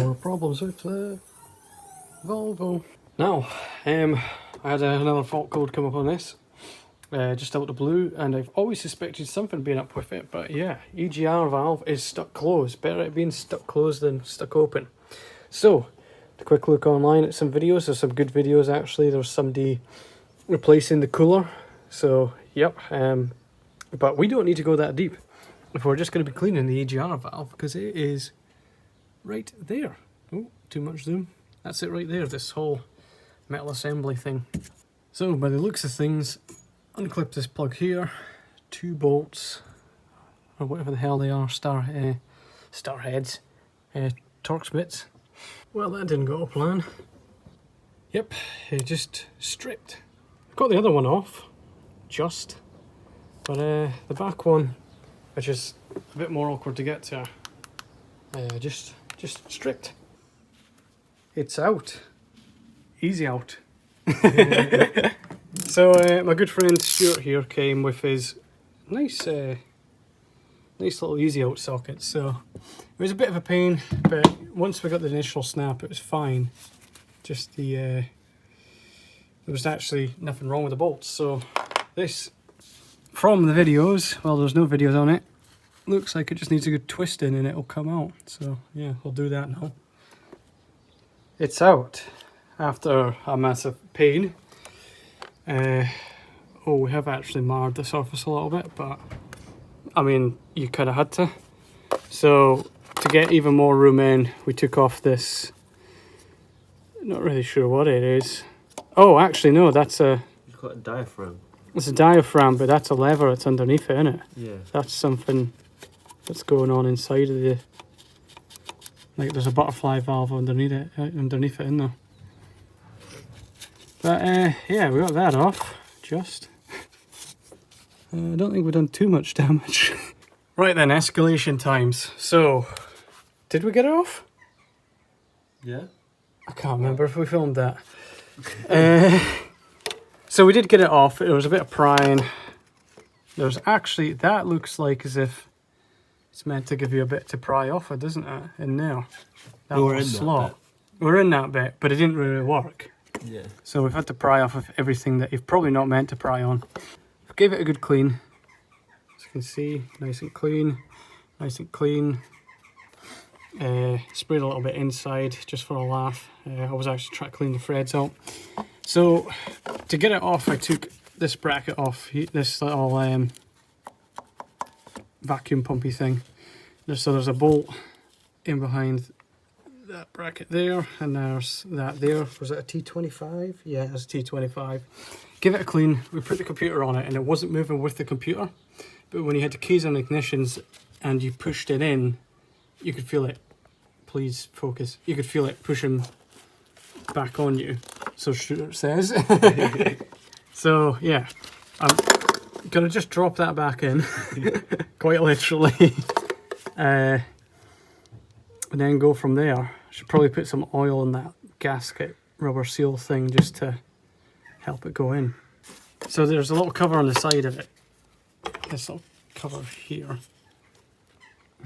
more problems with the Volvo. Now, I had another fault code come up on this, just out of the blue, and I've always suspected something being up with it, but yeah, EGR valve is stuck closed. Better it being stuck closed than stuck open. So, a quick look online at some videos. There's some good videos actually. There's somebody replacing the cooler. So, yep, but we don't need to go that deep if we're just going to be cleaning the EGR valve, because it is right there. Oh, too much zoom. That's it right there, this whole metal assembly thing. So by the looks of things, unclip this plug here, 2 bolts, or whatever the hell they are, star heads, Torx bits. Well, that didn't go to plan. Yep, it just stripped. Got the other one off, but the back one, which is a bit more awkward to get to, just stripped. It's out. Easy out. So my good friend Stuart here came with his nice little easy out socket. So it was a bit of a pain, but once we got the initial snap, it was fine. Just there was actually nothing wrong with the bolts. So this, from the videos, well, there's no videos on it, looks like it just needs a good twist in and it'll come out. So yeah, we'll do that now. It's out after a massive pain. Oh, we have actually marred the surface a little bit, but I mean, you kind of had to. So to get even more room in, we took off this, not really sure what it is. Oh, actually no, that's a... You've got a diaphragm. It's a diaphragm, but that's a lever that's underneath it, isn't it? Yeah. That's something that's going on inside of the... Like there's a butterfly valve underneath it in there. But yeah, we got that off, just. I don't think we've done too much damage. Right then, escalation times. So, did we get it off? Yeah. I can't remember if we filmed that. So we did get it off. There was a bit of prying. There's actually, that looks like as if it's meant to give you a bit to pry off it, doesn't it? In there. That We're in slot. that bit. We're in that bit, but it didn't really work. Yeah. So we've had to pry off of everything that you've probably not meant to pry on. Gave it a good clean. As you can see, nice and clean. Nice and clean. Sprayed a little bit inside just for a laugh. I was actually trying to clean the threads out. So to get it off, I took this bracket off, this little vacuum pumpy thing. So there's a bolt in behind that bracket there, and there's that there. Was it a T25? Yeah, it was a T25. Give it a clean. We put the computer on it, and it wasn't moving with the computer. But when you had the keys on ignitions and you pushed it in, you could feel it. Please focus. You could feel it pushing back on you. So Stuart says. So yeah, I'm gonna just drop that back in, quite literally, and then go from there. Should probably put some oil in that gasket rubber seal thing just to help it go in. So there's a little cover on the side of it. This little cover here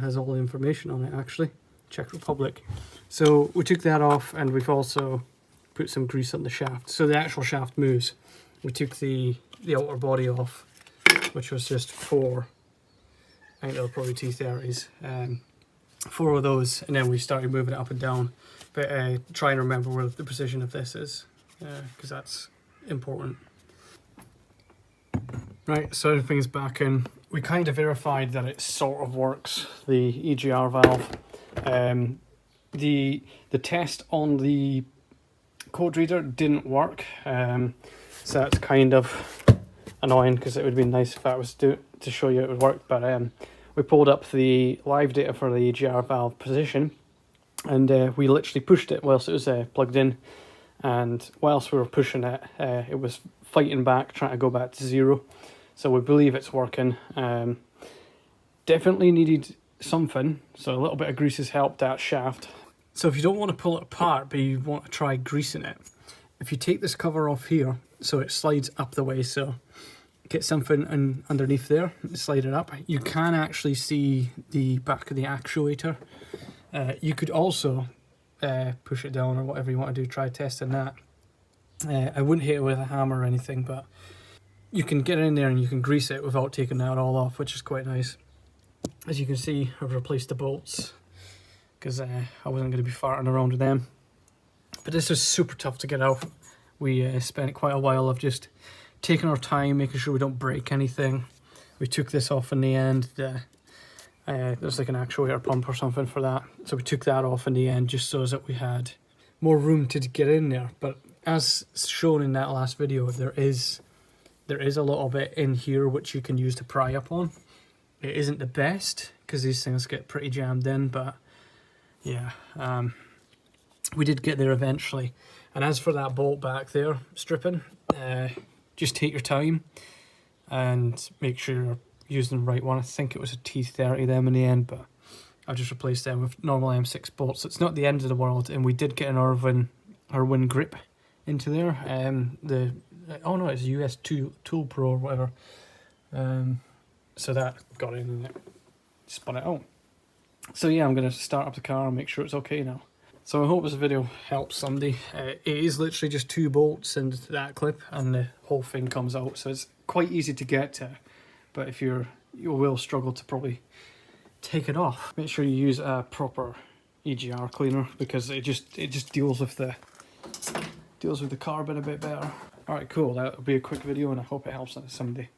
has all the information on it actually. Czech Republic. So we took that off, and we've also put some grease on the shaft. So the actual shaft moves. We took the outer body off, which was just 4. I think they were probably T30s. 4 of those, and then we started moving it up and down. But try and remember where the position of this is, because that's important. Right, so everything's back in. We kind of verified that it sort of works, the EGR valve. The test on the code reader didn't work, so that's kind of annoying, because it would be nice if that was to show you it would work. But we pulled up the live data for the EGR valve position, and we literally pushed it whilst it was plugged in, and whilst we were pushing it, it was fighting back, trying to go back to 0. So we believe it's working. Definitely needed something, so a little bit of grease has helped that shaft. So if you don't want to pull it apart, but you want to try greasing it, if you take this cover off here, so it slides up the way, so get something underneath there, slide it up, you can actually see the back of the actuator. You could also push it down or whatever you want to do, try testing that. I wouldn't hit it with a hammer or anything, but you can get in there and you can grease it without taking that all off, which is quite nice. As you can see, I've replaced the bolts because I wasn't going to be farting around with them. But this was super tough to get out. We spent quite a while of just taking our time, making sure we don't break anything. We took this off in the end. There's like an actuator pump or something for that. So we took that off in the end just so that we had more room to get in there. But as shown in that last video, there is a little bit in here which you can use to pry up on. It isn't the best because these things get pretty jammed in, but yeah, we did get there eventually. And as for that bolt back there stripping, just take your time and make sure you're using the right one. I think it was a T30 them in the end, but I've just replaced them with normal M6 bolts. It's not the end of the world, and we did get an Irwin grip into there. Oh no, it's US Tool Pro or whatever. So that got in and it spun it out. So yeah, I'm going to start up the car and make sure it's okay now. So I hope this video helps somebody. It is literally just 2 bolts and that clip and the whole thing comes out. So it's quite easy to get to, but if you will struggle to probably take it off. Make sure you use a proper EGR cleaner because it just deals with the carbon a bit better. Alright, cool, that'll be a quick video and I hope it helps somebody.